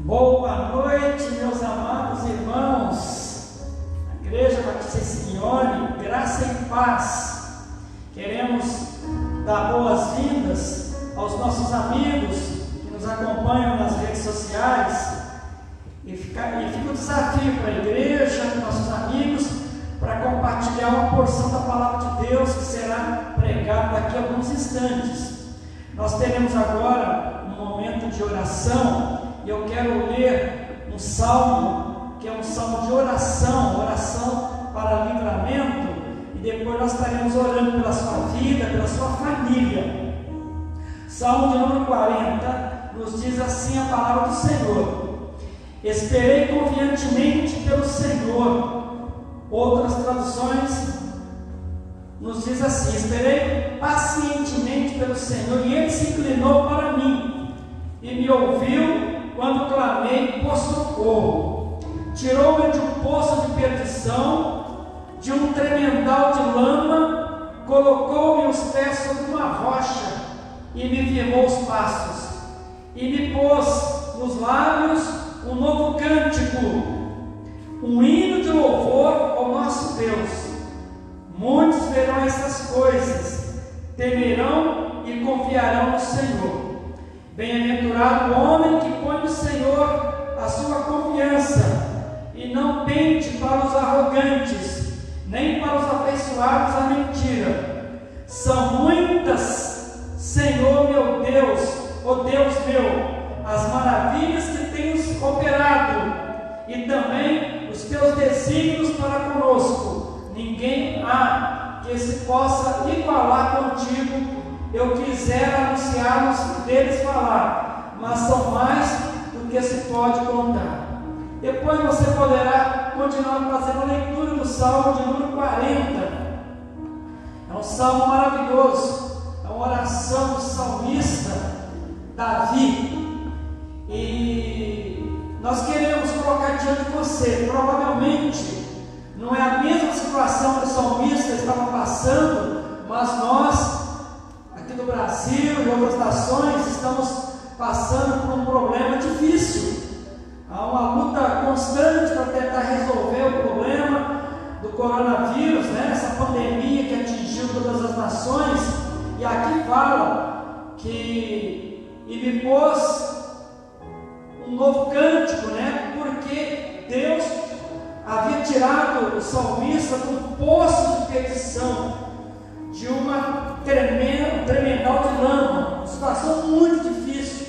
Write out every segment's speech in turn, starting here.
Boa noite, meus amados irmãos, Igreja Batista Simeone, graça e paz. Queremos dar boas-vindas aos nossos amigos que nos acompanham nas redes sociais e fica o desafio para a igreja, para nossos amigos, para compartilhar uma porção da palavra de Deus que será pregada daqui a alguns instantes. Nós teremos agora um momento de oração. Eu quero ler um salmo, que é um salmo de oração para livramento, e depois nós estaremos orando pela sua vida, pela sua família. Salmo de número 40, nos diz assim a palavra do Senhor: esperei confiantemente pelo Senhor. Outras traduções nos diz assim: esperei pacientemente pelo Senhor, e Ele se inclinou para mim, e me ouviu quando clamei por socorro. Tirou-me de um poço de perdição, de um tremendal de lama, colocou-me os pés sobre uma rocha, e me firmou os passos, e me pôs nos lábios um novo cântico, um hino de louvor ao nosso Deus. Muitos verão essas coisas, temerão e confiarão no Senhor. Bem-aventurado o homem que põe no Senhor a sua confiança, e não pende para os arrogantes, nem para os afeiçoados à mentira. São muitas, Senhor meu Deus, ó Deus meu, as maravilhas que tens operado, e também os teus desígnios para conosco. Ninguém há que se possa igualar contigo. Eu quisera anunciá-los e deles falar, mas são mais do que se pode contar. Depois você poderá continuar fazendo a leitura do Salmo de número 40. É um salmo maravilhoso, é uma oração do salmista Davi. E nós queremos colocar diante de você, provavelmente não é a mesma situação que o salmista estava passando, mas nós aqui no Brasil e outras nações estamos passando por um problema difícil. Há uma luta constante para tentar resolver o problema do coronavírus, essa pandemia que atingiu todas as nações. E aqui fala que me pôs um novo cântico, porque Deus havia tirado o salmista do poço de perdição, de um tremendal de lama, uma situação muito difícil.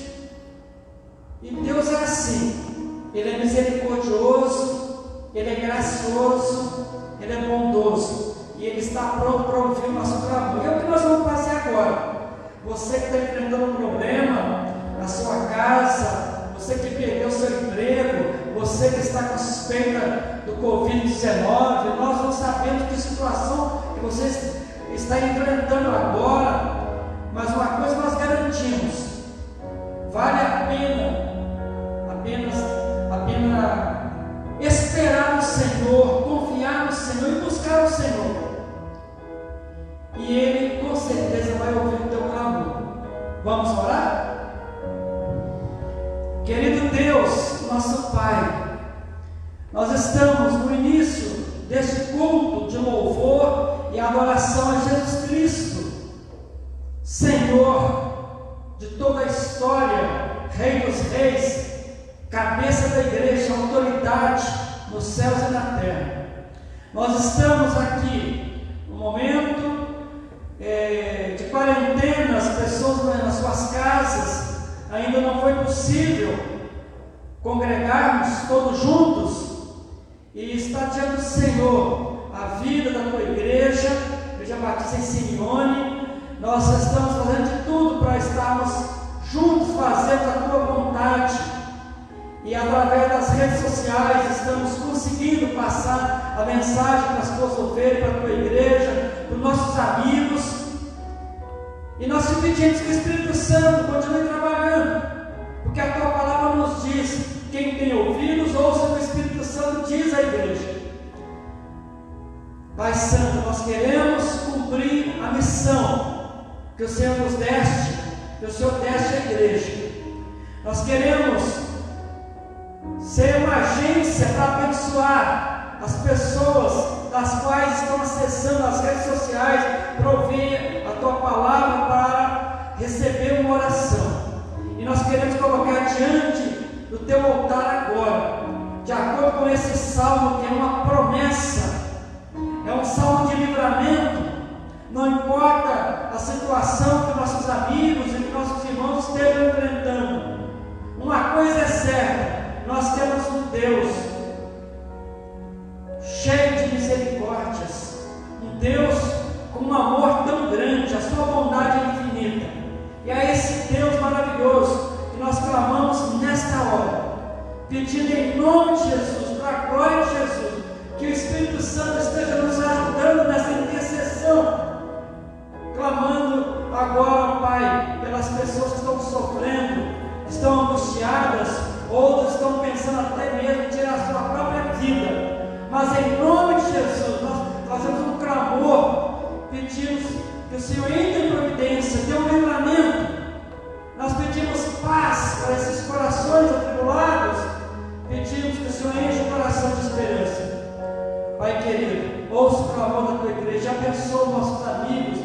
E Deus é assim, Ele é misericordioso, Ele é gracioso, Ele é bondoso, e Ele está pronto para ouvir o nosso clamor. E é o que nós vamos fazer agora. Você que está enfrentando um problema na sua casa, você que perdeu seu emprego, você que está com suspeita do Covid-19, nós não sabemos que situação que você está enfrentando agora, mas uma coisa nós garantimos: vale a pena esperar no Senhor, confiar no Senhor e buscar o Senhor, e Ele com certeza vai ouvir o teu clamor. Vamos orar? Querido Deus, nosso Pai, nós estamos no início deste culto de louvor e adoração a Jesus Cristo, Senhor de toda a história, Rei dos Reis, cabeça da igreja, autoridade nos céus e na terra. Nós estamos aqui no momento de quarentena, as pessoas nas suas casas, ainda não foi possível congregarmos todos juntos, e está diante do Senhor a vida da tua igreja, Igreja Batista em Simeone. Nós estamos fazendo de tudo para estarmos juntos, fazendo a tua vontade, e através das redes sociais estamos conseguindo passar a mensagem para as tuas ovelhas, para a tua igreja, para os nossos amigos. E nós te pedimos que o Espírito Santo continue trabalhando, porque a tua palavra nos diz: quem tem ouvidos, ouça o que o Espírito Santo diz à igreja. Pai Santo, nós queremos cumprir a missão que o Senhor nos deste, que o Senhor deste à igreja. Nós queremos ser uma agência para abençoar as pessoas das quais estão acessando as redes sociais para ouvir a Tua palavra, para receber uma oração. E nós queremos colocar diante do Teu altar agora, de acordo com esse salmo, que é uma promessa, é um salmo de livramento. Não importa a situação que nossos amigos e que nossos irmãos estejam enfrentando, uma coisa é certa: nós temos um Deus cheio de misericórdias, um Deus com um amor tão grande, a sua bondade é infinita. E é esse Deus maravilhoso que nós clamamos nesta hora, pedindo em nome de Jesus, para a glória de Jesus, que o Espírito Santo esteja nos ajudando nessa intercessão, clamando agora, Pai, pelas pessoas que estão sofrendo, estão angustiadas, outras estão pensando até mesmo em tirar a sua própria vida. Mas em nome de Jesus, nós fazemos um clamor, pedimos que o Senhor entre em providência, dê um livramento. Nós pedimos paz para esses corações atribulados, pedimos que o Senhor enche o coração de esperança. Pai querido, ouça o clamor da Tua igreja, abençoa os nossos amigos,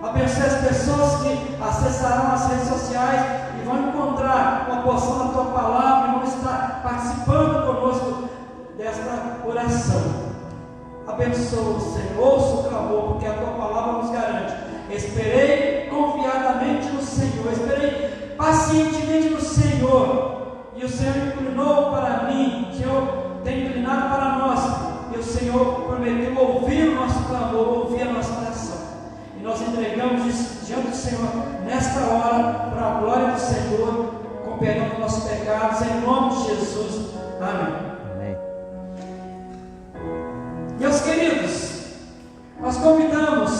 abençoe as pessoas que acessarão as redes sociais e vão encontrar uma porção da Tua palavra e vão estar participando conosco desta oração. Abençoa, Senhor, ouça o clamor, porque a Tua palavra nos garante: esperei confiadamente no Senhor, esperei pacientemente no Senhor, e o Senhor inclinou para mim, o Senhor tem inclinado para nós, e o Senhor prometeu ouvir o nosso clamor, ouvir a nossa oração. E nós entregamos isso diante do Senhor nesta hora, para a glória do Senhor, com perdão dos nossos pecados, em nome de Jesus. Amém. Meus queridos, nós convidamos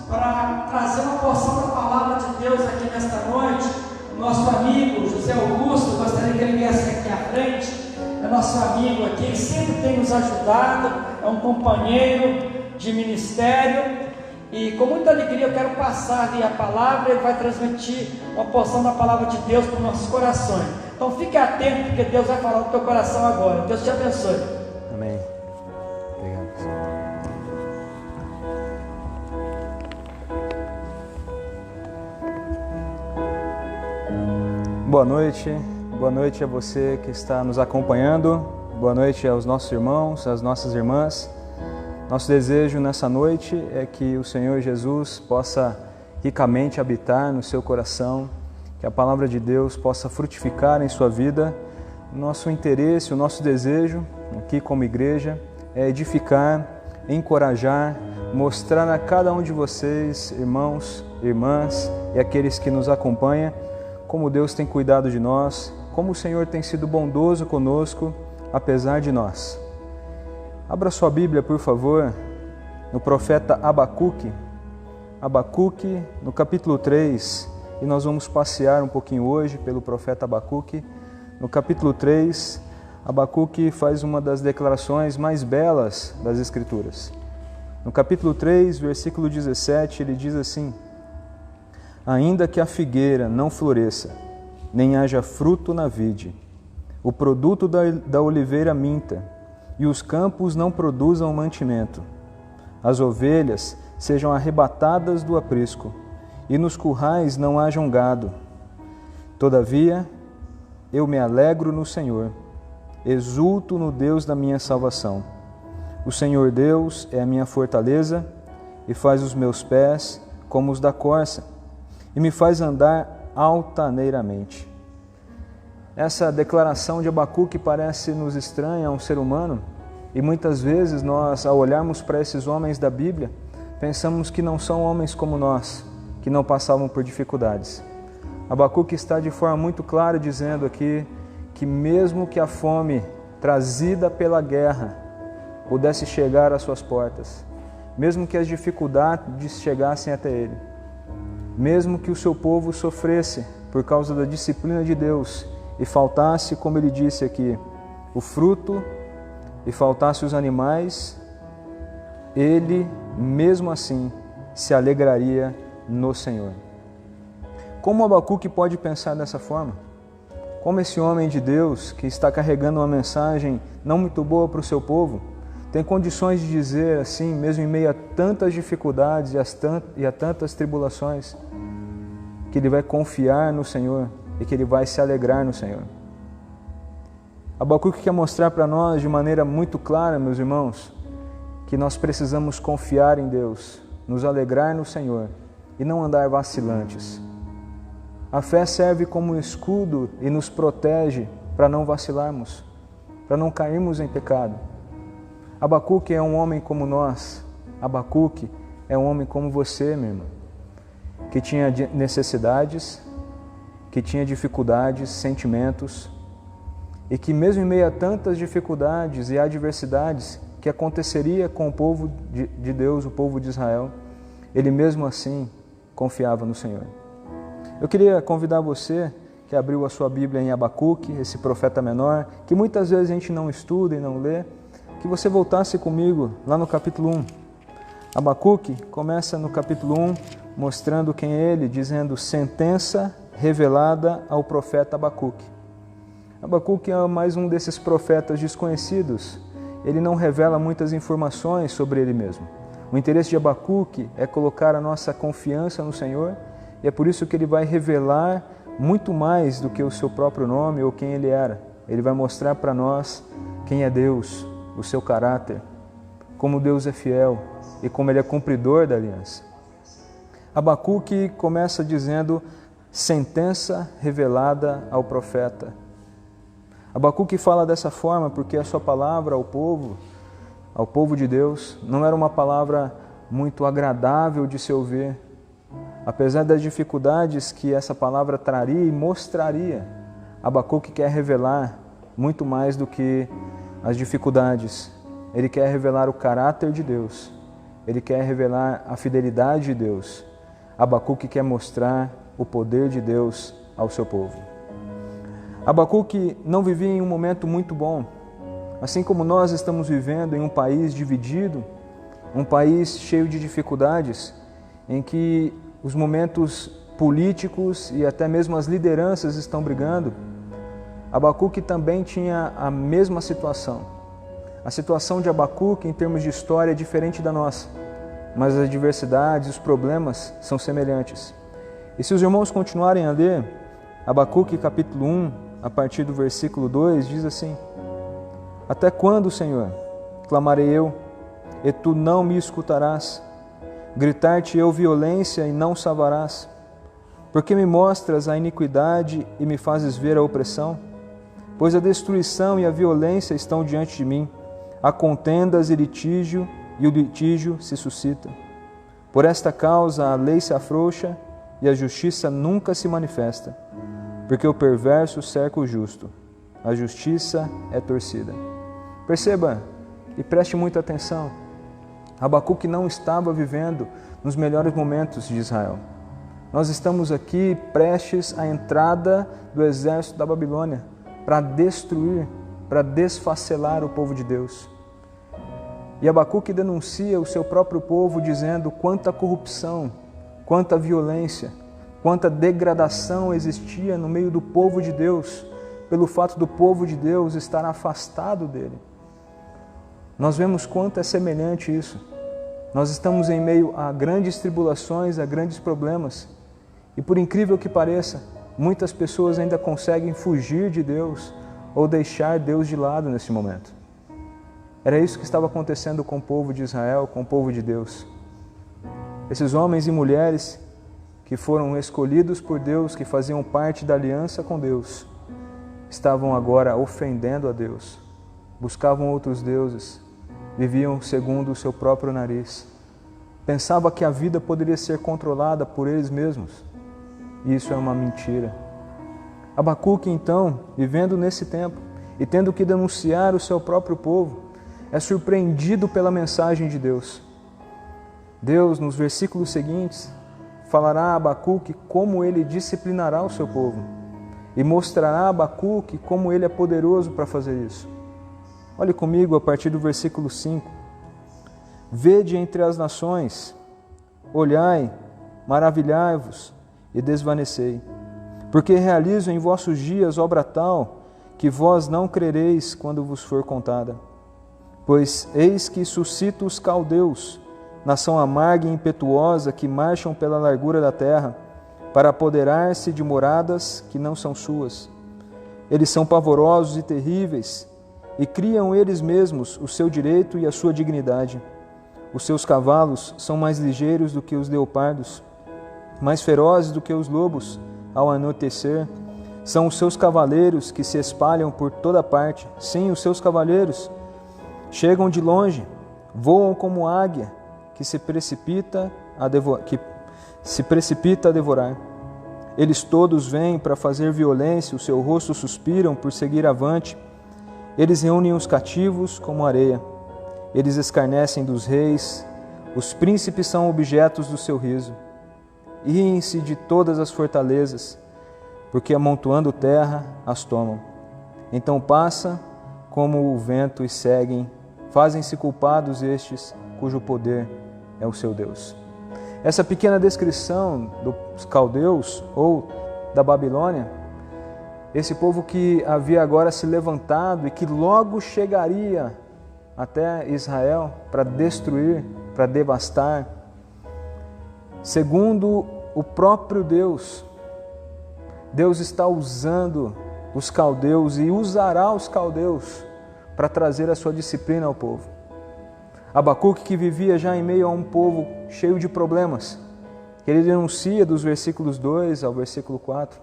para trazer uma porção da palavra de Deus aqui nesta noite o nosso amigo José Augusto. Gostaria que ele viesse aqui à frente. É nosso amigo aqui, ele sempre tem nos ajudado, é um companheiro de ministério, e com muita alegria eu quero passar ali a palavra. Ele vai transmitir uma porção da palavra de Deus para os nossos corações. Então fique atento, porque Deus vai falar no teu coração agora. Deus te abençoe. Amém. Obrigado. Boa noite a você que está nos acompanhando, boa noite aos nossos irmãos, às nossas irmãs. Nosso desejo nessa noite é que o Senhor Jesus possa ricamente habitar no seu coração, que a palavra de Deus possa frutificar em sua vida. Nosso interesse, o nosso desejo aqui como igreja é edificar, encorajar, mostrar a cada um de vocês, irmãos, irmãs e aqueles que nos acompanham, como Deus tem cuidado de nós, como o Senhor tem sido bondoso conosco, apesar de nós. Abra sua Bíblia, por favor, no profeta Abacuque, no capítulo 3, e nós vamos passear um pouquinho hoje pelo profeta Abacuque. No capítulo 3, Abacuque faz uma das declarações mais belas das Escrituras. No capítulo 3, versículo 17, ele diz assim: ainda que a figueira não floresça, nem haja fruto na vide, o produto da oliveira minta, e os campos não produzam mantimento, as ovelhas sejam arrebatadas do aprisco, e nos currais não hajam gado. Todavia, eu me alegro no Senhor, exulto no Deus da minha salvação. O Senhor Deus é a minha fortaleza, e faz os meus pés como os da corça, e me faz andar altaneiramente. Essa declaração de Abacuque parece nos estranha a um ser humano, e muitas vezes nós, ao olharmos para esses homens da Bíblia, pensamos que não são homens como nós, que não passavam por dificuldades. Abacuque está de forma muito clara dizendo aqui que mesmo que a fome trazida pela guerra pudesse chegar às suas portas, mesmo que as dificuldades chegassem até ele, mesmo que o seu povo sofresse por causa da disciplina de Deus e faltasse, como ele disse aqui, o fruto e faltasse os animais, ele, mesmo assim, se alegraria no Senhor. Como Abacuque pode pensar dessa forma? como esse homem de Deus, que está carregando uma mensagem não muito boa para o seu povo, tem condições de dizer assim, mesmo em meio a tantas dificuldades e a tantas tribulações, que ele vai confiar no Senhor e que ele vai se alegrar no Senhor. Abacuque quer mostrar para nós de maneira muito clara, meus irmãos, que nós precisamos confiar em Deus, nos alegrar no Senhor e não andar vacilantes. A fé serve como escudo e nos protege para não vacilarmos, para não cairmos em pecado. Abacuque é um homem como nós. Abacuque é um homem como você, meu irmão, que tinha necessidades, que tinha dificuldades, sentimentos, e que mesmo em meio a tantas dificuldades e adversidades que aconteceria com o povo de Deus, o povo de Israel, ele mesmo assim confiava no Senhor. Eu queria convidar você que abriu a sua Bíblia em Abacuque, esse profeta menor, que muitas vezes a gente não estuda e não lê, que você voltasse comigo lá no capítulo 1. Abacuque começa no capítulo 1 mostrando quem é ele, dizendo sentença revelada ao profeta Abacuque. Abacuque é mais um desses profetas desconhecidos. Ele não revela muitas informações sobre ele mesmo. O interesse de Abacuque é colocar a nossa confiança no Senhor, e é por isso que ele vai revelar muito mais do que o seu próprio nome ou quem ele era. Ele vai mostrar para nós quem é Deus, o seu caráter, como Deus é fiel e como ele é cumpridor da aliança. Abacuque começa dizendo sentença revelada ao profeta. Abacuque fala dessa forma porque a sua palavra ao povo de Deus, não era uma palavra muito agradável de se ouvir. Apesar das dificuldades que essa palavra traria e mostraria, Abacuque quer revelar muito mais do que as dificuldades. Ele quer revelar o caráter de Deus. Ele quer revelar a fidelidade de Deus. Abacuque quer mostrar o poder de Deus ao seu povo. Abacuque não vivia em um momento muito bom. Assim como nós estamos vivendo em um país dividido, um país cheio de dificuldades, em que os momentos políticos e até mesmo as lideranças estão brigando, Abacuque também tinha a mesma situação. A situação de Abacuque, em termos de história, é diferente da nossa, mas as adversidades, os problemas são semelhantes. E se os irmãos continuarem a ler, Abacuque capítulo 1, a partir do versículo 2, diz assim: até quando, Senhor, clamarei eu, e tu não me escutarás? Gritar-te-eu violência e não salvarás? Porque me mostras a iniquidade e me fazes ver a opressão? Pois a destruição e a violência estão diante de mim, há contendas e o litígio se suscita. Por esta causa a lei se afrouxa e a justiça nunca se manifesta, porque o perverso cerca o justo, a justiça é torcida. Perceba e preste muita atenção. Abacuque não estava vivendo nos melhores momentos de Israel. Nós estamos aqui prestes à entrada do exército da Babilônia para destruir, para desfacelar o povo de Deus. E Abacuque denuncia o seu próprio povo dizendo quanta corrupção, quanta violência, quanta degradação existia no meio do povo de Deus, pelo fato do povo de Deus estar afastado dele. Nós vemos quanto é semelhante isso. Nós estamos em meio a grandes tribulações, a grandes problemas. E por incrível que pareça, muitas pessoas ainda conseguem fugir de Deus ou deixar Deus de lado nesse momento. Era isso que estava acontecendo com o povo de Israel, com o povo de Deus. Esses homens e mulheres que foram escolhidos por Deus, que faziam parte da aliança com Deus, estavam agora ofendendo a Deus, buscavam outros deuses, viviam segundo o seu próprio nariz. Pensava que a vida poderia ser controlada por eles mesmos. E isso é uma mentira. Abacuque, então, vivendo nesse tempo e tendo que denunciar o seu próprio povo, é surpreendido pela mensagem de Deus. Deus, nos versículos seguintes, falará a Abacuque como ele disciplinará o seu povo e mostrará a Abacuque como ele é poderoso para fazer isso. Olhe comigo a partir do versículo 5. Vede entre as nações, olhai, maravilhai-vos e desvanecei, Porque realizo em vossos dias obra tal, que vós não crereis quando vos for contada. Pois eis que suscito os caldeus, nação amarga e impetuosa, que marcham pela largura da terra, para apoderar-se de moradas que não são suas. Eles são pavorosos e terríveis, e criam eles mesmos o seu direito e a sua dignidade. Os seus cavalos são mais ligeiros do que os leopardos, mais ferozes do que os lobos ao anoitecer. São os seus cavaleiros que se espalham por toda parte. Sim, os seus cavaleiros chegam de longe, voam como águia que se precipita a devorar. Eles todos vêm para fazer violência, o seu rosto suspiram por seguir avante. Eles reúnem os cativos como areia. Eles escarnecem dos reis, os príncipes são objetos do seu riso. Riem-se de todas as fortalezas, porque amontoando terra as tomam. Então passa como o vento e seguem, fazem-se culpados estes, cujo poder é o seu Deus. Essa pequena descrição dos caldeus ou da Babilônia, esse povo que havia agora se levantado e que logo chegaria até Israel para destruir, para devastar, segundo o próprio Deus, Deus está usando os caldeus e usará os caldeus para trazer a sua disciplina ao povo. Abacuque, que vivia já em meio a um povo cheio de problemas, que ele denuncia dos versículos 2 ao versículo 4,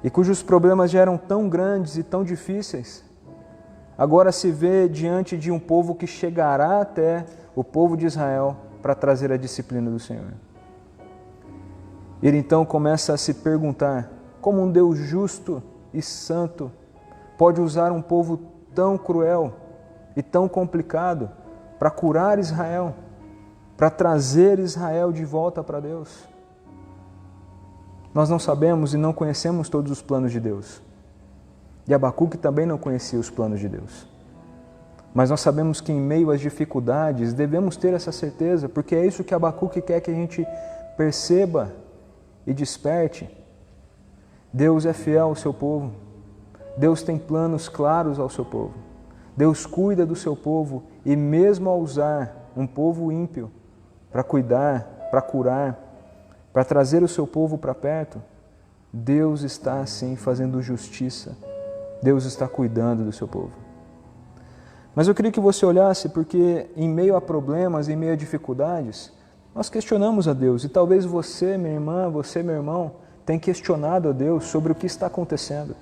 e cujos problemas já eram tão grandes e tão difíceis, agora se vê diante de um povo que chegará até o povo de Israel para trazer a disciplina do Senhor. Ele então começa a se perguntar como um Deus justo e santo pode usar um povo tão cruel e tão complicado para curar Israel, para trazer Israel de volta para Deus. Nós não sabemos e não conhecemos todos os planos de Deus. E Abacuque também não conhecia os planos de Deus. Mas nós sabemos que em meio às dificuldades devemos ter essa certeza, porque é isso que Abacuque quer que a gente perceba e desperte. Deus é fiel ao seu povo. Deus tem planos claros ao seu povo. Deus cuida do seu povo e mesmo ao usar um povo ímpio para cuidar, para curar, para trazer o seu povo para perto, Deus está assim fazendo justiça. Deus está cuidando do seu povo. Mas eu queria que você olhasse, porque em meio a problemas, em meio a dificuldades, nós questionamos a Deus. E talvez você, minha irmã, você, meu irmão, tenha questionado a Deus sobre o que está acontecendo.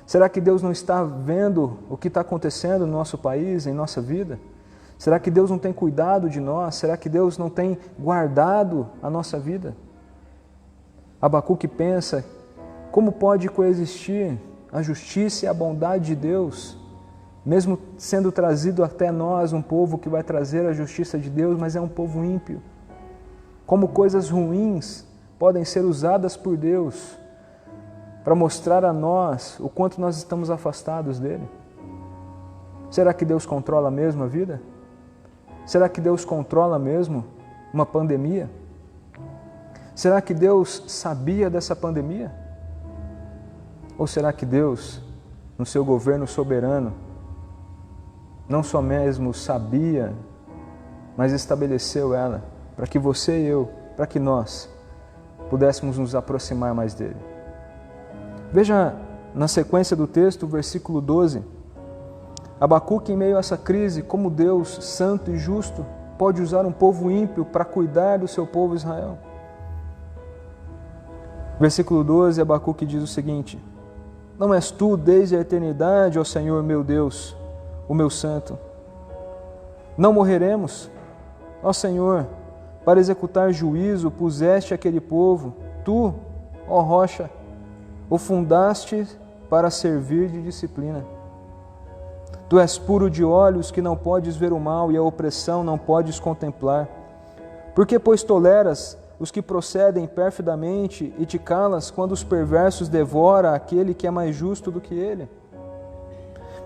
Será que Deus não está vendo o que está acontecendo no nosso país, em nossa vida? Será que Deus não tem cuidado de nós? Será que Deus não tem guardado a nossa vida? Abacuque pensa, como pode coexistir a justiça e a bondade de Deus, mesmo sendo trazido até nós um povo que vai trazer a justiça de Deus, mas é um povo ímpio? Como coisas ruins podem ser usadas por Deus para mostrar a nós o quanto nós estamos afastados dele? Será que Deus controla mesmo a vida? Será que Deus controla mesmo uma pandemia? Será que Deus sabia dessa pandemia? Ou será que Deus, no seu governo soberano, não só mesmo sabia, mas estabeleceu ela para que você e eu, para que nós pudéssemos nos aproximar mais dele? Veja na sequência do texto, versículo 12, Abacuque, em meio a essa crise, como Deus santo e justo pode usar um povo ímpio para cuidar do seu povo Israel. Versículo 12, Abacuque diz o seguinte: não és tu desde a eternidade, ó Senhor meu Deus, o meu santo? Não morreremos? Ó Senhor, para executar juízo puseste aquele povo, tu, ó rocha, o fundaste para servir de disciplina. Tu és puro de olhos que não podes ver o mal e a opressão não podes contemplar. Por que, pois, toleras os que procedem perfidamente e te calas quando os perversos devora aquele que é mais justo do que ele?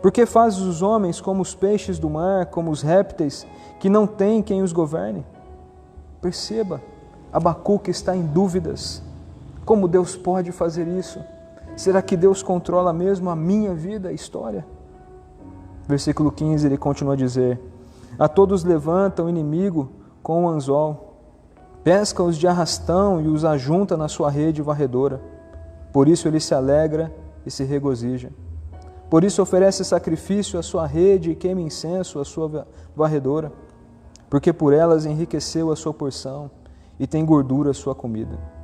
Por que fazes os homens como os peixes do mar, como os répteis, que não têm quem os governe? Perceba, Abacuque está em dúvidas. Como Deus pode fazer isso? Será que Deus controla mesmo a minha vida, a história? Versículo 15, ele continua a dizer: a todos levanta o inimigo com o anzol, pesca-os de arrastão e os ajunta na sua rede varredora. Por isso ele se alegra e se regozija. Por isso oferece sacrifício à sua rede e queima incenso à sua varredora, porque por elas enriqueceu a sua porção e tem gordura a sua comida.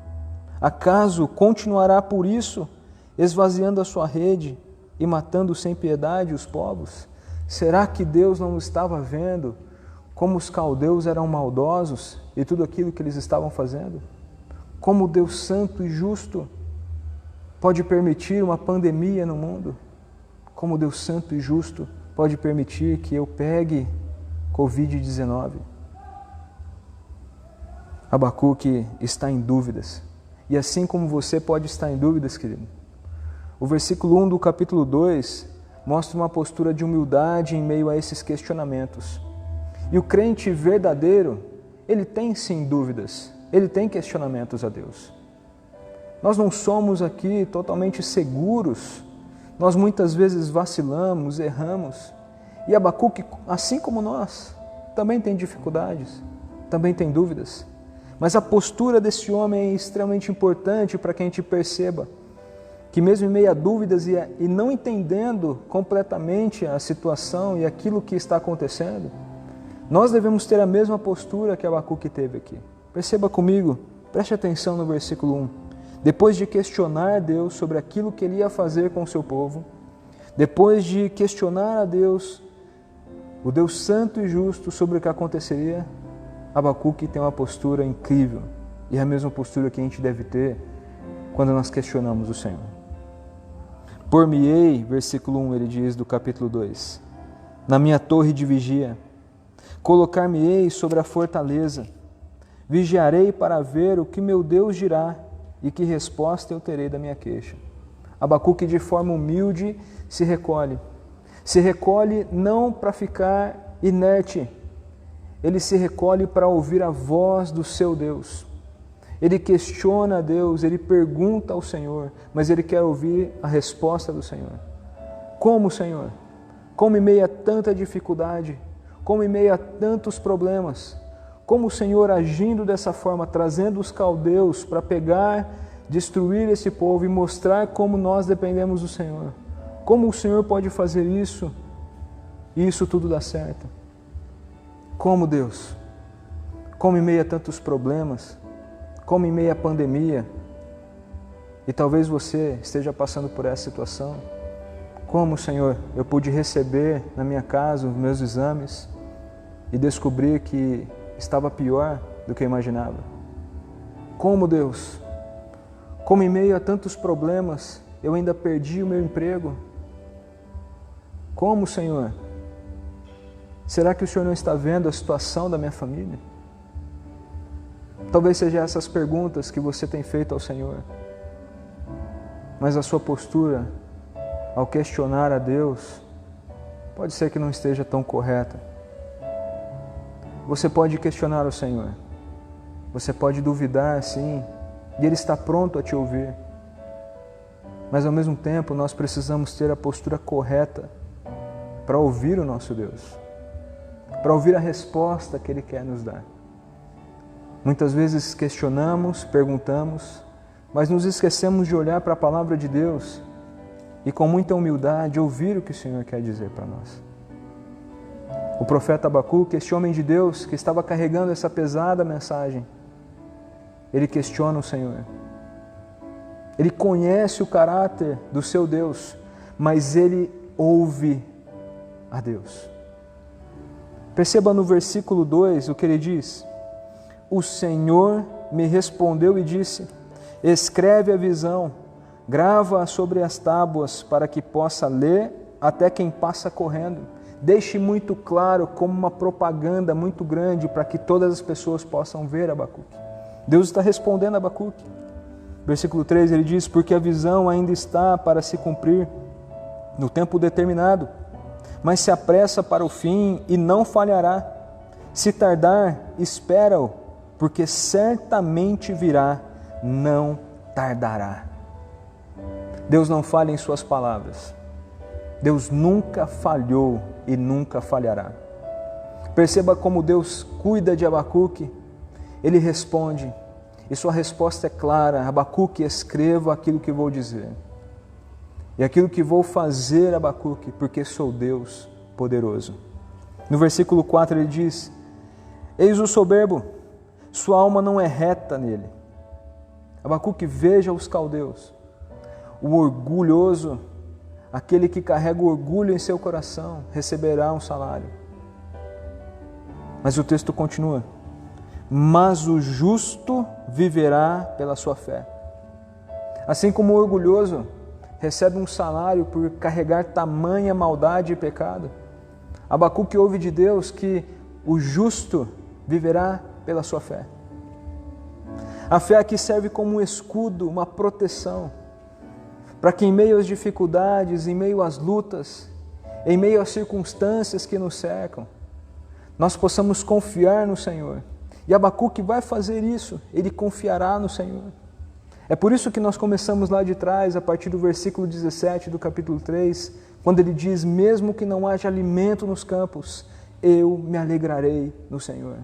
Acaso continuará por isso, esvaziando a sua rede e matando sem piedade os povos? Será que Deus não estava vendo como os caldeus eram maldosos e tudo aquilo que eles estavam fazendo? Como Deus santo e justo pode permitir uma pandemia no mundo? Como Deus santo e justo pode permitir que eu pegue Covid-19? Abacuque está em dúvidas. E assim como você pode estar em dúvidas, querido, o versículo 1 do capítulo 2 mostra uma postura de humildade em meio a esses questionamentos. E o crente verdadeiro, ele tem sim dúvidas, ele tem questionamentos a Deus. Nós não somos aqui totalmente seguros, nós muitas vezes vacilamos, erramos. E Abacuque, assim como nós, também tem dificuldades, também tem dúvidas. Mas a postura desse homem é extremamente importante para que a gente perceba que mesmo em meio a dúvidas e não entendendo completamente a situação e aquilo que está acontecendo, nós devemos ter a mesma postura que Abacuque teve aqui. Perceba comigo, preste atenção no versículo 1. Depois de questionar Deus sobre aquilo que ele ia fazer com o seu povo, depois de questionar a Deus, o Deus santo e justo, sobre o que aconteceria, Abacuque tem uma postura incrível, e é a mesma postura que a gente deve ter quando nós questionamos o Senhor. Por-me-ei, versículo 1, ele diz do capítulo 2, na minha torre de vigia, colocar-me-ei sobre a fortaleza, vigiarei para ver o que meu Deus dirá e que resposta eu terei da minha queixa. Abacuque, de forma humilde, se recolhe não para ficar inerte, ele se recolhe para ouvir a voz do seu Deus. Ele questiona a Deus, ele pergunta ao Senhor, mas ele quer ouvir a resposta do Senhor. Como, Senhor? Como em meio a tanta dificuldade, como em meio a tantos problemas, como o Senhor agindo dessa forma, trazendo os caldeus para pegar, destruir esse povo e mostrar como nós dependemos do Senhor. Como o Senhor pode fazer isso e isso tudo dá certo? Como, Deus? Como em meio a tantos problemas, como em meio à pandemia, e talvez você esteja passando por essa situação, como, Senhor, eu pude receber na minha casa os meus exames e descobrir que estava pior do que eu imaginava. Como, Deus, como em meio a tantos problemas, eu ainda perdi o meu emprego. Como, Senhor? Será que o Senhor não está vendo a situação da minha família? Talvez seja essas perguntas que você tem feito ao Senhor. Mas a sua postura, ao questionar a Deus, pode ser que não esteja tão correta. Você pode questionar o Senhor. Você pode duvidar, sim, e Ele está pronto a te ouvir. Mas ao mesmo tempo, nós precisamos ter a postura correta para ouvir o nosso Deus, para ouvir a resposta que Ele quer nos dar. Muitas vezes questionamos, perguntamos, mas nos esquecemos de olhar para a palavra de Deus e com muita humildade ouvir o que o Senhor quer dizer para nós. O profeta Abacuque, este homem de Deus que estava carregando essa pesada mensagem, ele questiona o Senhor. Ele conhece o caráter do seu Deus, mas ele ouve a Deus. Perceba no versículo 2 o que ele diz. O Senhor me respondeu e disse, escreve a visão, grava-a sobre as tábuas para que possa ler até quem passa correndo. Deixe muito claro como uma propaganda muito grande para que todas as pessoas possam ver Abacuque. Deus está respondendo a Abacuque. Versículo 3 ele diz, porque a visão ainda está para se cumprir no tempo determinado, mas se apressa para o fim e não falhará. Se tardar, espera-o, porque certamente virá, não tardará. Deus não falha em suas palavras. Deus nunca falhou e nunca falhará. Perceba como Deus cuida de Abacuque. Ele responde, e sua resposta é clara: Abacuque, escreva aquilo que vou dizer. E aquilo que vou fazer, Abacuque, porque sou Deus poderoso. No versículo 4 ele diz: eis o soberbo, sua alma não é reta nele. Abacuque, veja os caldeus. O orgulhoso, aquele que carrega o orgulho em seu coração, receberá um salário. Mas o texto continua: mas o justo viverá pela sua fé. Assim como o orgulhoso recebe um salário por carregar tamanha maldade e pecado, Abacuque ouve de Deus que o justo viverá pela sua fé. A fé aqui serve como um escudo, uma proteção, para que em meio às dificuldades, em meio às lutas, em meio às circunstâncias que nos cercam, nós possamos confiar no Senhor. E Abacuque vai fazer isso, ele confiará no Senhor. É por isso que nós começamos lá de trás, a partir do versículo 17 do capítulo 3, quando ele diz: mesmo que não haja alimento nos campos, eu me alegrarei no Senhor.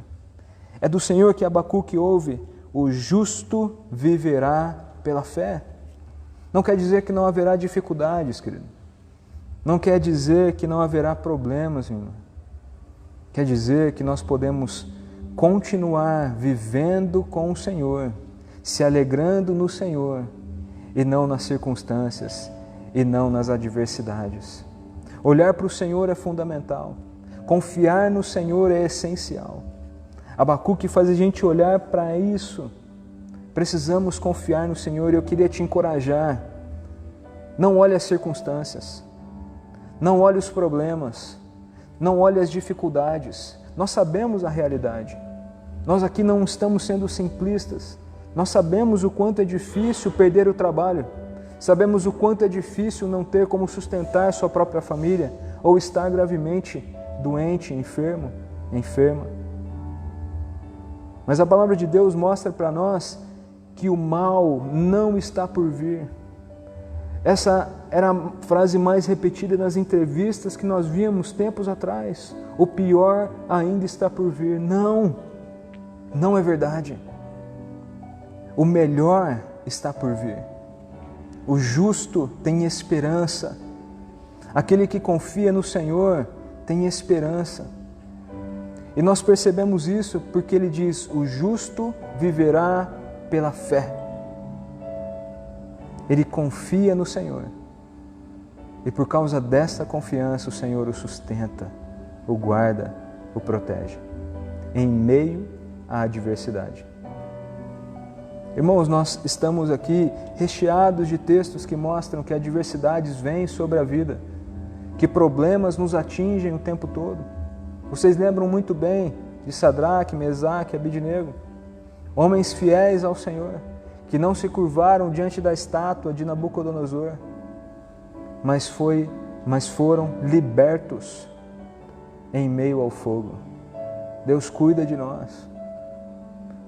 É do Senhor que Abacuque ouve: o justo viverá pela fé. Não quer dizer que não haverá dificuldades, querido. Não quer dizer que não haverá problemas, irmão. Quer dizer que nós podemos continuar vivendo com o Senhor, se alegrando no Senhor, e não nas circunstâncias, e não nas adversidades. Olhar para o Senhor é fundamental. Confiar no Senhor é essencial. Abacuque faz a gente olhar para isso. Precisamos confiar no Senhor, e eu queria te encorajar. Não olhe as circunstâncias, não olhe os problemas, não olhe as dificuldades. Nós sabemos a realidade. Nós aqui não estamos sendo simplistas. Nós sabemos o quanto é difícil perder o trabalho. Sabemos o quanto é difícil não ter como sustentar sua própria família ou estar gravemente doente, enfermo, enferma. Mas a palavra de Deus mostra para nós que o mal não está por vir. Essa era a frase mais repetida nas entrevistas que nós víamos tempos atrás. O pior ainda está por vir. Não é verdade. O melhor está por vir. O justo tem esperança. Aquele que confia no Senhor tem esperança. E nós percebemos isso porque ele diz: o justo viverá pela fé. Ele confia no Senhor. E por causa dessa confiança, o Senhor o sustenta, o guarda, o protege, em meio à adversidade. Irmãos, nós estamos aqui recheados de textos que mostram que adversidades vêm sobre a vida, que problemas nos atingem o tempo todo. Vocês lembram muito bem de Sadraque, Mesaque e Abidnego, homens fiéis ao Senhor, que não se curvaram diante da estátua de Nabucodonosor, mas foram libertos em meio ao fogo. Deus cuida de nós.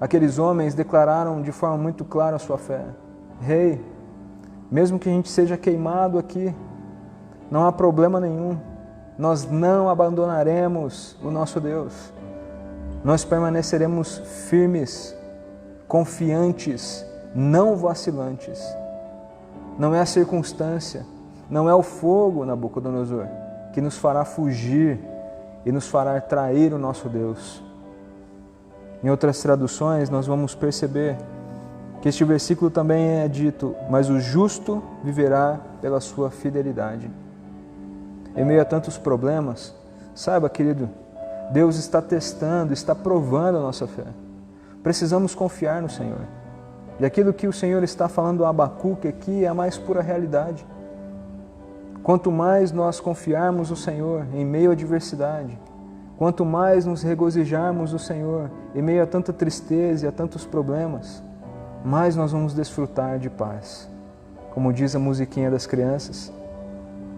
Aqueles homens declararam de forma muito clara a sua fé: Rei, mesmo que a gente seja queimado aqui, não há problema nenhum, nós não abandonaremos o nosso Deus, nós permaneceremos firmes, confiantes, não vacilantes. Não é a circunstância, não é o fogo, Nabucodonosor, que nos fará fugir e nos fará trair o nosso Deus. Em outras traduções, nós vamos perceber que este versículo também é dito: mas o justo viverá pela sua fidelidade. Em meio a tantos problemas, saiba, querido, Deus está testando, está provando a nossa fé. Precisamos confiar no Senhor. E aquilo que o Senhor está falando a Abacuque aqui é a mais pura realidade. Quanto mais nós confiarmos no Senhor em meio à adversidade, quanto mais nos regozijarmos no Senhor em meio a tanta tristeza e a tantos problemas, mais nós vamos desfrutar de paz. Como diz a musiquinha das crianças,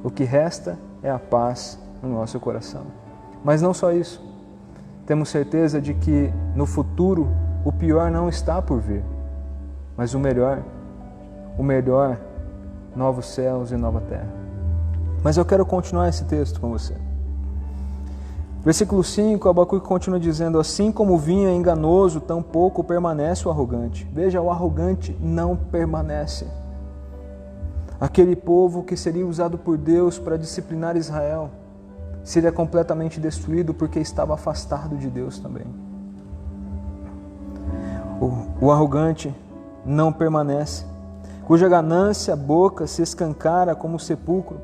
o que resta é a paz no nosso coração. Mas não só isso. Temos certeza de que no futuro o pior não está por vir, mas o melhor. o melhor, novos céus e nova terra. Mas eu quero continuar esse texto com você. Versículo 5, Abacuque continua dizendo: assim como o vinho é enganoso, tampouco permanece o arrogante. Veja, o arrogante não permanece. Aquele povo que seria usado por Deus para disciplinar Israel seria completamente destruído porque estava afastado de Deus também. O arrogante não permanece, cuja ganância a boca se escancara como o sepulcro,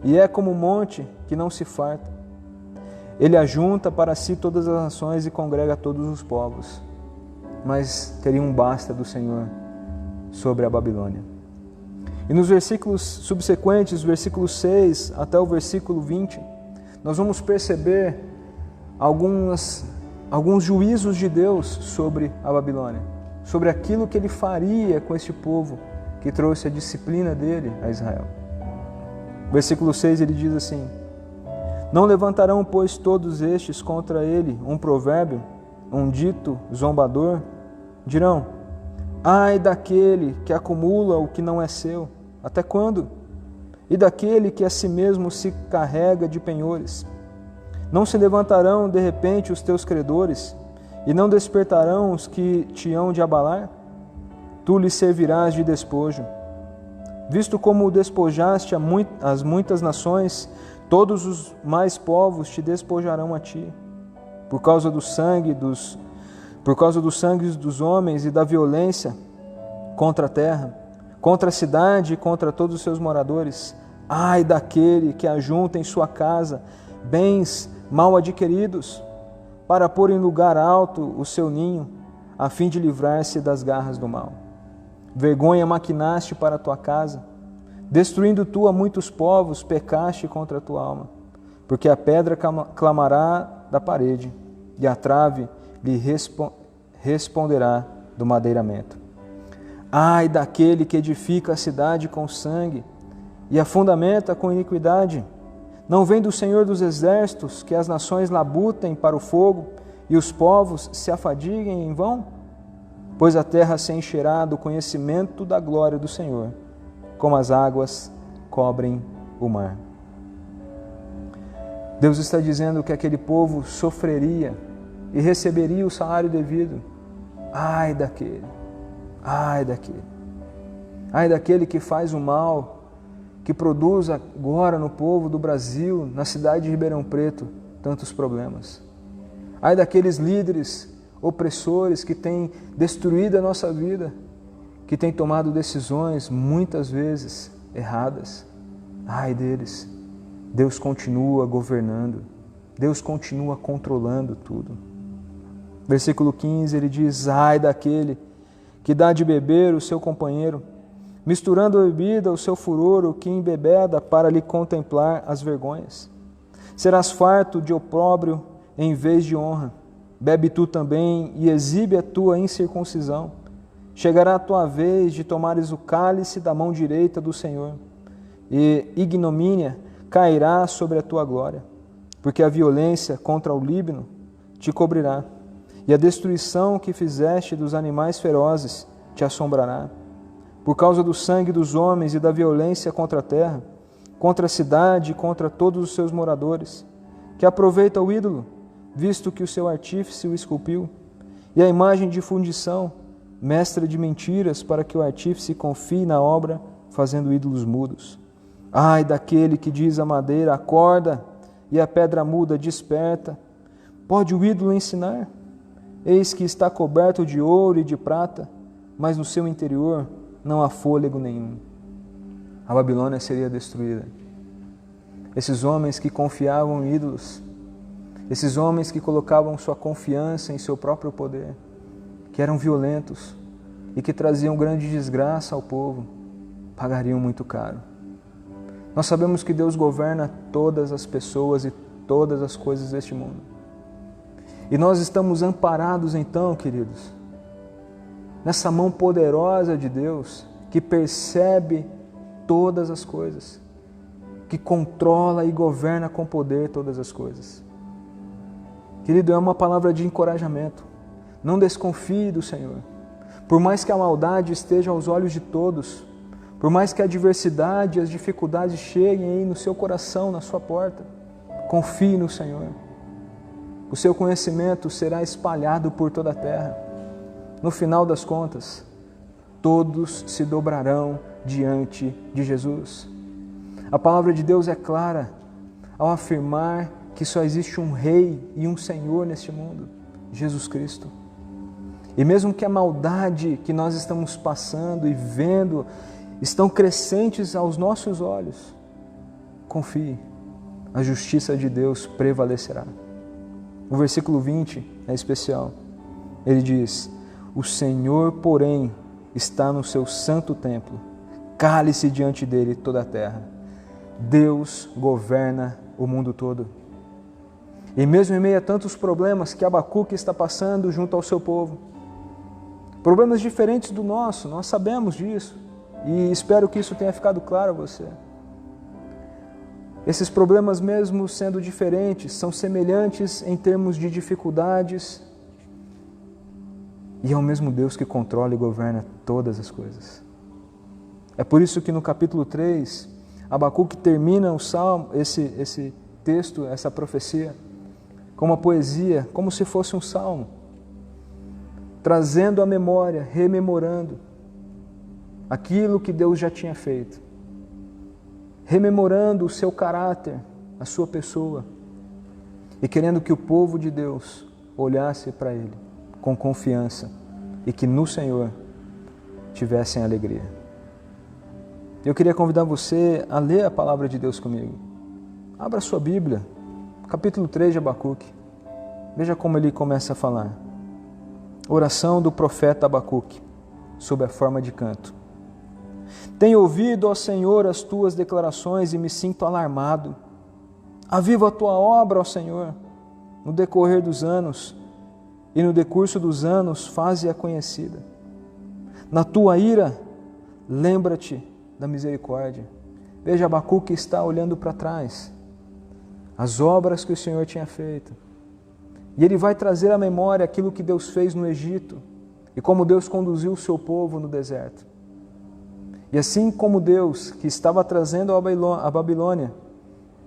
e é como um monte que não se farta. Ele ajunta para si todas as nações e congrega todos os povos, mas teria um basta do Senhor sobre a Babilônia. E nos versículos subsequentes, versículo 6 até o versículo 20, nós vamos perceber alguns juízos de Deus sobre a Babilônia, sobre aquilo que Ele faria com este povo que trouxe a disciplina dele a Israel. Versículo 6 ele diz assim: não levantarão, pois, todos estes contra ele um provérbio, um dito zombador? Dirão: ai daquele que acumula o que não é seu, até quando? E daquele que a si mesmo se carrega de penhores. Não se levantarão de repente os teus credores, e não despertarão os que te hão de abalar? Tu lhes servirás de despojo. Visto como despojaste as muitas nações, todos os mais povos te despojarão a ti, por causa do sangue dos homens e da violência contra a terra, contra a cidade e contra todos os seus moradores. Ai daquele que ajunta em sua casa bens mal adquiridos, para pôr em lugar alto o seu ninho, a fim de livrar-se das garras do mal. Vergonha maquinaste para a tua casa, destruindo tu a muitos povos, pecaste contra a tua alma, porque a pedra clamará da parede, e a trave lhe responderá do madeiramento. Ai daquele que edifica a cidade com sangue, e a fundamenta com iniquidade. Não vem do Senhor dos exércitos que as nações labutem para o fogo, e os povos se afadiguem em vão? Pois a terra se encherá do conhecimento da glória do Senhor, como as águas cobrem o mar. Deus está dizendo que aquele povo sofreria e receberia o salário devido. Ai daquele, ai daquele, ai daquele que faz o mal, que produz agora no povo do Brasil, na cidade de Ribeirão Preto, tantos problemas. Ai daqueles líderes opressores que têm destruído a nossa vida, que têm tomado decisões muitas vezes erradas. Ai deles. Deus continua governando, Deus continua controlando tudo. Versículo 15 ele diz: ai daquele que dá de beber o seu companheiro, misturando a bebida o seu furor, o que embebeda para lhe contemplar as vergonhas. Serás farto de opróbrio em vez de honra. Bebe tu também e exibe a tua incircuncisão. Chegará a tua vez de tomares o cálice da mão direita do Senhor, e ignomínia cairá sobre a tua glória, porque a violência contra o Líbano te cobrirá, e a destruição que fizeste dos animais ferozes te assombrará. Por causa do sangue dos homens e da violência contra a terra, contra a cidade e contra todos os seus moradores, que aproveita o ídolo, visto que o seu artífice o esculpiu, e a imagem de fundição, mestra de mentiras, para que o artífice confie na obra, fazendo ídolos mudos. Ai daquele que diz à madeira: acorda, e a pedra muda: desperta. Pode o ídolo ensinar? Eis que está coberto de ouro e de prata, mas no seu interior não há fôlego nenhum. A Babilônia seria destruída. Esses homens que confiavam em ídolos, esses homens que colocavam sua confiança em seu próprio poder, que eram violentos e que traziam grande desgraça ao povo, pagariam muito caro. Nós sabemos que Deus governa todas as pessoas e todas as coisas deste mundo. E nós estamos amparados então, queridos, nessa mão poderosa de Deus, que percebe todas as coisas, que controla e governa com poder todas as coisas. Querido, é uma palavra de encorajamento. Não desconfie do Senhor. Por mais que a maldade esteja aos olhos de todos, Por mais que a adversidade e as dificuldades cheguem aí no seu coração, na sua porta, confie no Senhor. O seu conhecimento será espalhado por toda a terra. No final das contas, todos se dobrarão diante de Jesus. A palavra de Deus é clara ao afirmar que só existe um Rei e um Senhor neste mundo, Jesus Cristo. E mesmo que a maldade que nós estamos passando e vendo estão crescentes aos nossos olhos, confie, a justiça de Deus prevalecerá. O versículo 20 é especial. Ele diz: o Senhor, porém, está no seu santo templo, cale-se diante dele toda a terra. Deus governa o mundo todo. E mesmo em meio a tantos problemas que Abacuque está passando junto ao seu povo, problemas diferentes do nosso, nós sabemos disso, e espero que isso tenha ficado claro a você. Esses problemas, mesmo sendo diferentes, são semelhantes em termos de dificuldades, e é o mesmo Deus que controla e governa todas as coisas. É por isso que no capítulo 3, Abacuque termina o salmo, esse texto, essa profecia, com uma poesia, como se fosse um salmo, trazendo à memória, rememorando aquilo que Deus já tinha feito, rememorando o seu caráter, a sua pessoa, e querendo que o povo de Deus olhasse para Ele com confiança e que no Senhor tivessem alegria. Eu queria convidar você a ler a palavra de Deus comigo. Abra sua Bíblia, capítulo 3 de Abacuque. Veja como ele começa a falar. Oração do profeta Abacuque, sob a forma de canto. Tenho ouvido, ó Senhor, as tuas declarações e me sinto alarmado. Aviva a tua obra, ó Senhor, no decorrer dos anos, e no decurso dos anos faze-a conhecida. Na tua ira, lembra-te da misericórdia. Veja, Abacuque está olhando para trás, as obras que o Senhor tinha feito. E ele vai trazer à memória aquilo que Deus fez no Egito e como Deus conduziu o seu povo no deserto. E assim como Deus, que estava trazendo a Babilônia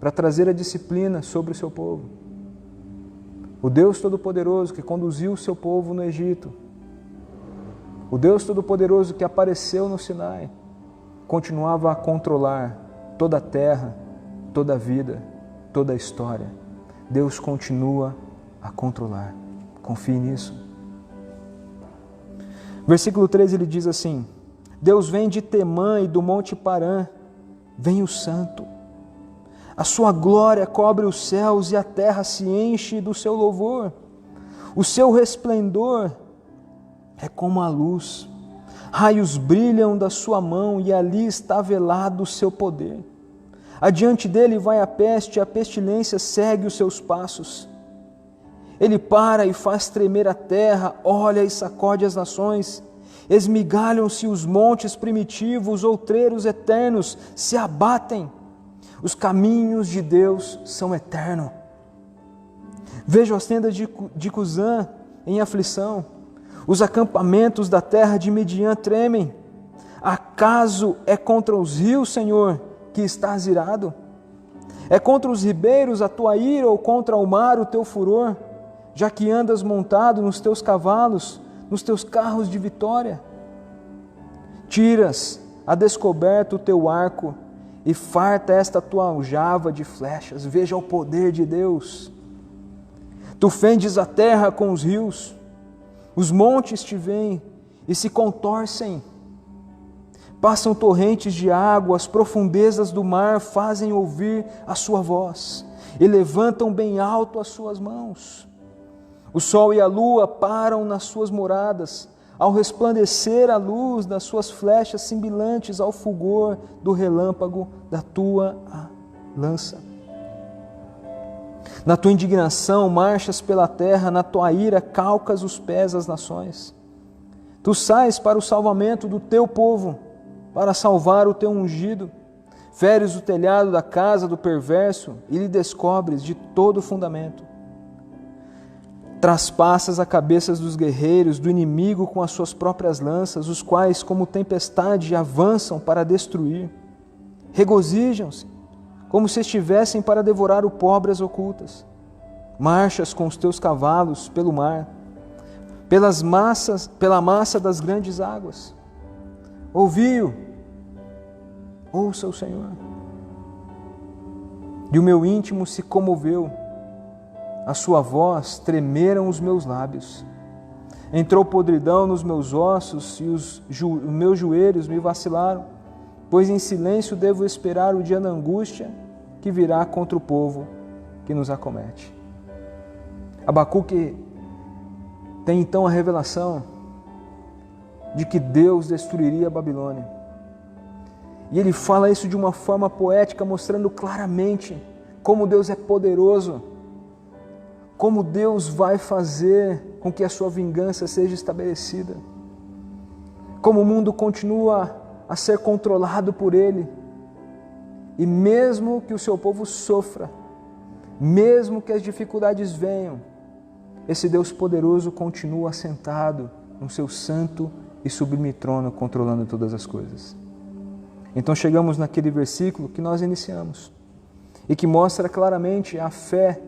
para trazer a disciplina sobre o seu povo, o Deus Todo-Poderoso que conduziu o seu povo no Egito, o Deus Todo-Poderoso que apareceu no Sinai, continuava a controlar toda a terra, toda a vida, toda a história. Deus continua a controlar. Confie nisso. Versículo 13 ele diz assim: Deus vem de Temã e do monte Parã, vem o Santo. A sua glória cobre os céus e a terra se enche do seu louvor. O seu resplendor é como a luz. Raios brilham da sua mão e ali está velado o seu poder. Adiante dele vai a peste e a pestilência segue os seus passos. Ele para e faz tremer a terra, olha e sacode as nações. Esmigalham-se os montes primitivos, outreiros eternos se abatem. Os caminhos de Deus são eternos. Vejo as tendas de Cusã em aflição. Os acampamentos da terra de Midian tremem. Acaso é contra os rios, Senhor, que estás irado? É contra os ribeiros a tua ira ou contra o mar o teu furor? Já que andas montado nos teus cavalos, nos teus carros de vitória? Tiras a descoberto o teu arco e farta esta tua aljava de flechas. Veja o poder de Deus. Tu fendes a terra com os rios, os montes te veem e se contorcem. Passam torrentes de água, as profundezas do mar fazem ouvir a sua voz e levantam bem alto as suas mãos. O sol e a lua param nas suas moradas, ao resplandecer a luz das suas flechas similantes ao fulgor do relâmpago da tua lança. Na tua indignação marchas pela terra, na tua ira calcas os pés das nações. Tu sais para o salvamento do teu povo, para salvar o teu ungido. Feres o telhado da casa do perverso e lhe descobres de todo o fundamento. Traspassas a cabeças dos guerreiros, do inimigo com as suas próprias lanças, os quais, como tempestade, avançam para destruir. Regozijam-se, como se estivessem para devorar o pobre às ocultas. Marchas com os teus cavalos pelo mar, pela massa das grandes águas. Ouvi-o, ouça o Senhor. E o meu íntimo se comoveu, a sua voz tremeram os meus lábios. Entrou podridão nos meus ossos e os meus joelhos me vacilaram, pois em silêncio devo esperar o dia da angústia que virá contra o povo que nos acomete. Abacuque tem então a revelação de que Deus destruiria a Babilônia. E ele fala isso de uma forma poética, mostrando claramente como Deus é poderoso, como Deus vai fazer com que a sua vingança seja estabelecida, como o mundo continua a ser controlado por Ele, e mesmo que o seu povo sofra, mesmo que as dificuldades venham, esse Deus poderoso continua assentado no seu santo e sublime trono, controlando todas as coisas. Então chegamos naquele versículo que nós iniciamos, e que mostra claramente a fé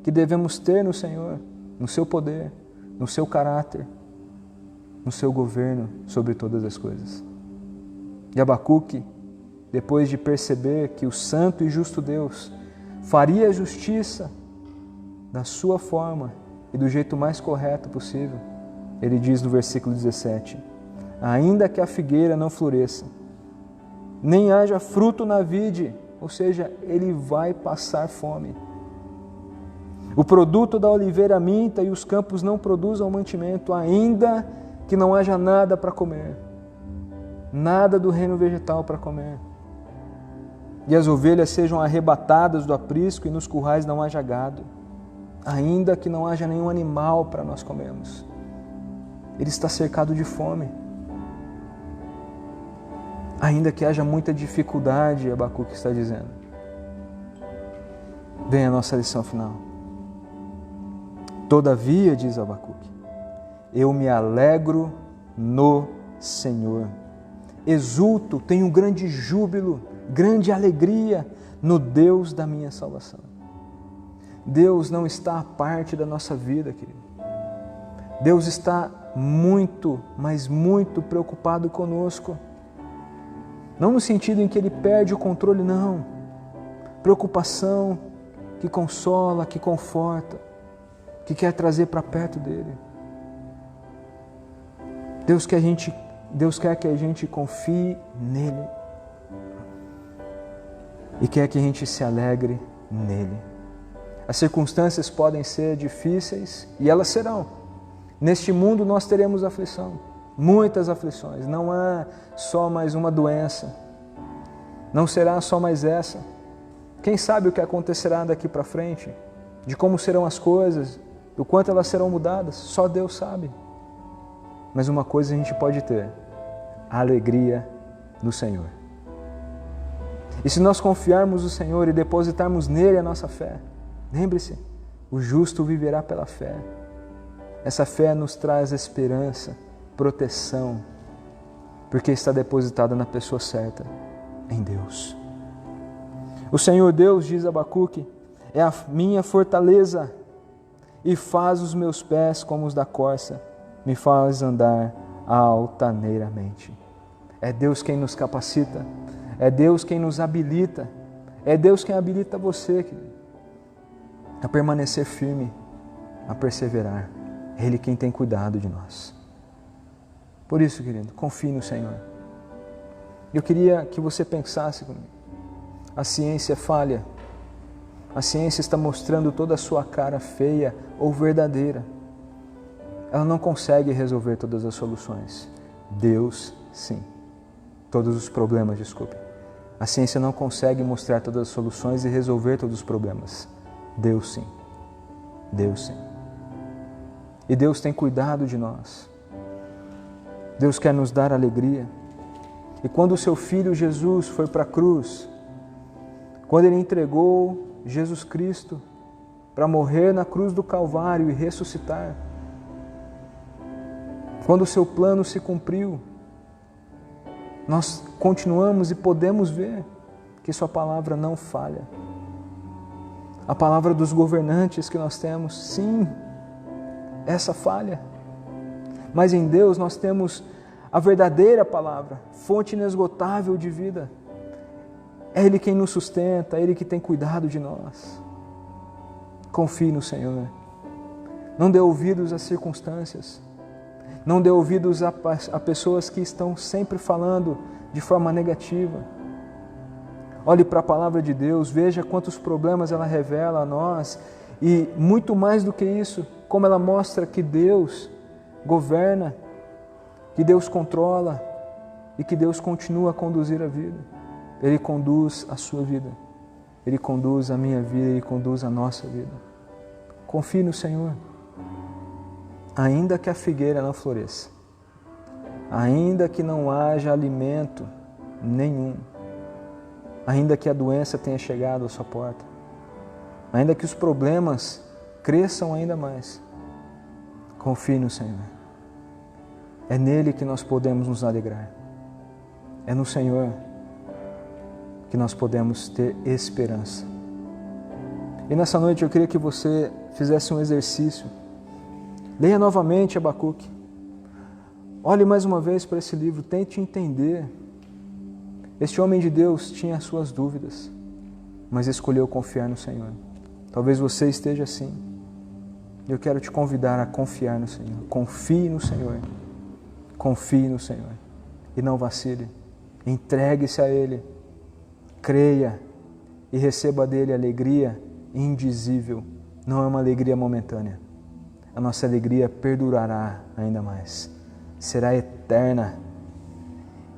que devemos ter no Senhor, no seu poder, no seu caráter, no seu governo sobre todas as coisas. E Abacuque, depois de perceber que o santo e justo Deus faria justiça da sua forma e do jeito mais correto possível, ele diz no versículo 17: ainda que a figueira não floresça, nem haja fruto na vide, ou seja, ele vai passar fome. O produto da oliveira minta e os campos não produzam mantimento, ainda que não haja nada para comer, nada do reino vegetal para comer. E as ovelhas sejam arrebatadas do aprisco e nos currais não haja gado, ainda que não haja nenhum animal para nós comermos. Ele está cercado de fome. Ainda que haja muita dificuldade, Abacuque está dizendo. Vem a nossa lição final. Todavia, diz Abacuque, eu me alegro no Senhor. Exulto, tenho grande júbilo, grande alegria no Deus da minha salvação. Deus não está à parte da nossa vida, querido. Deus está muito, mas muito preocupado conosco. Não no sentido em que Ele perde o controle, não. Preocupação que consola, que conforta, que quer trazer para perto dEle. Deus quer que a gente confie nele. E quer que a gente se alegre nele. As circunstâncias podem ser difíceis e elas serão. Neste mundo nós teremos aflição. Muitas aflições, não há só mais uma doença, não será só mais essa. Quem sabe o que acontecerá daqui para frente, de como serão as coisas, do quanto elas serão mudadas, só Deus sabe. Mas uma coisa a gente pode ter, a alegria no Senhor. E se nós confiarmos no Senhor e depositarmos nele a nossa fé, lembre-se, o justo viverá pela fé. Essa fé nos traz esperança, proteção, porque está depositada na pessoa certa, em Deus. O Senhor Deus, diz Abacuque, é a minha fortaleza e faz os meus pés como os da corça, me faz andar altaneiramente. É Deus quem nos capacita, é Deus quem nos habilita, é Deus quem habilita você, querido, a permanecer firme, a perseverar. É Ele quem tem cuidado de nós. Por isso, querido, confie no Senhor. Eu queria que você pensasse comigo. A ciência falha. A ciência está mostrando toda a sua cara feia ou verdadeira. Ela não consegue resolver todas as soluções. Deus, sim. Todos os problemas, desculpe. A ciência não consegue mostrar todas as soluções e resolver todos os problemas. Deus, sim. Deus, sim. E Deus tem cuidado de nós. Deus quer nos dar alegria. E quando o seu Filho Jesus foi para a cruz, quando Ele entregou Jesus Cristo para morrer na cruz do Calvário e ressuscitar. Quando o seu plano se cumpriu, nós continuamos e podemos ver que sua palavra não falha. A palavra dos governantes que nós temos, sim, essa falha. Mas em Deus nós temos a verdadeira palavra, fonte inesgotável de vida. É Ele quem nos sustenta, é Ele que tem cuidado de nós. Confie no Senhor. Não dê ouvidos às circunstâncias. Não dê ouvidos a pessoas que estão sempre falando de forma negativa. Olhe para a palavra de Deus, veja quantos problemas ela revela a nós e, muito mais do que isso, como ela mostra que Deus governa, que Deus controla e que Deus continua a conduzir a vida. Ele conduz a sua vida, Ele conduz a minha vida, Ele conduz a nossa vida. Confie no Senhor. Ainda que a figueira não floresça, ainda que não haja alimento nenhum, ainda que a doença tenha chegado à sua porta, ainda que os problemas cresçam ainda mais, confie no Senhor. É nele que nós podemos nos alegrar. É no Senhor que nós podemos ter esperança. E nessa noite eu queria que você fizesse um exercício. Leia novamente Abacuque. Olhe mais uma vez para esse livro, tente entender. Este homem de Deus tinha suas dúvidas, mas escolheu confiar no Senhor. Talvez você esteja assim. Eu quero te convidar a confiar no Senhor. Confie no Senhor. Confie no Senhor. E não vacile. Entregue-se a Ele. Creia e receba dele alegria indizível. Não é uma alegria momentânea. A nossa alegria perdurará ainda mais. Será eterna.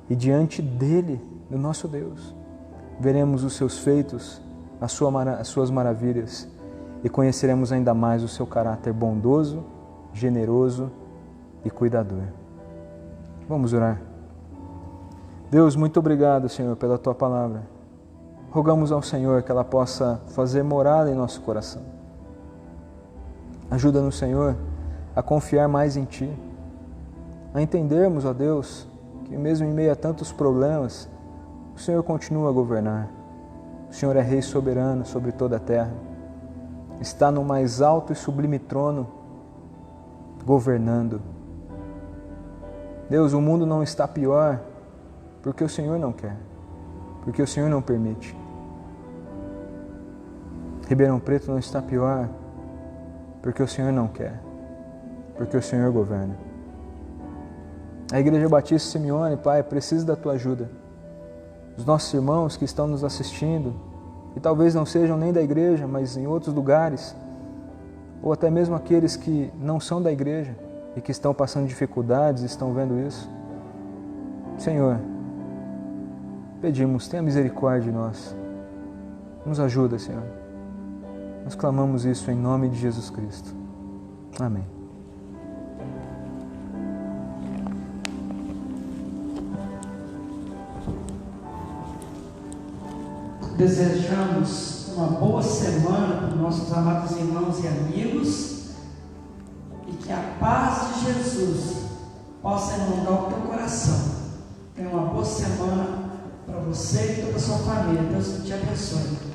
E diante dele, do nosso Deus, veremos os seus feitos, as suas maravilhas e conheceremos ainda mais o seu caráter bondoso, generoso e cuidador. Vamos orar. Deus, muito obrigado, Senhor, pela Tua palavra. Rogamos ao Senhor que ela possa fazer morada em nosso coração. Ajuda-nos, Senhor, a confiar mais em Ti, a entendermos, ó Deus, que mesmo em meio a tantos problemas, o Senhor continua a governar. O Senhor é Rei soberano sobre toda a terra. Está no mais alto e sublime trono, governando. Deus, o mundo não está pior porque o Senhor não quer, porque o Senhor não permite. Ribeirão Preto não está pior porque o Senhor não quer, porque o Senhor governa. A Igreja Batista Simeone, Pai, precisa da Tua ajuda. Os nossos irmãos que estão nos assistindo, que talvez não sejam nem da igreja, mas em outros lugares, ou até mesmo aqueles que não são da igreja e que estão passando dificuldades, estão vendo isso. Senhor, pedimos, tenha misericórdia de nós. Nos ajuda, Senhor. Nós clamamos isso em nome de Jesus Cristo. Amém. Desejamos uma boa semana para os nossos amados irmãos e amigos e que a paz de Jesus possa inundar o teu coração. Tenha uma boa semana para você e toda a sua família. Deus te abençoe.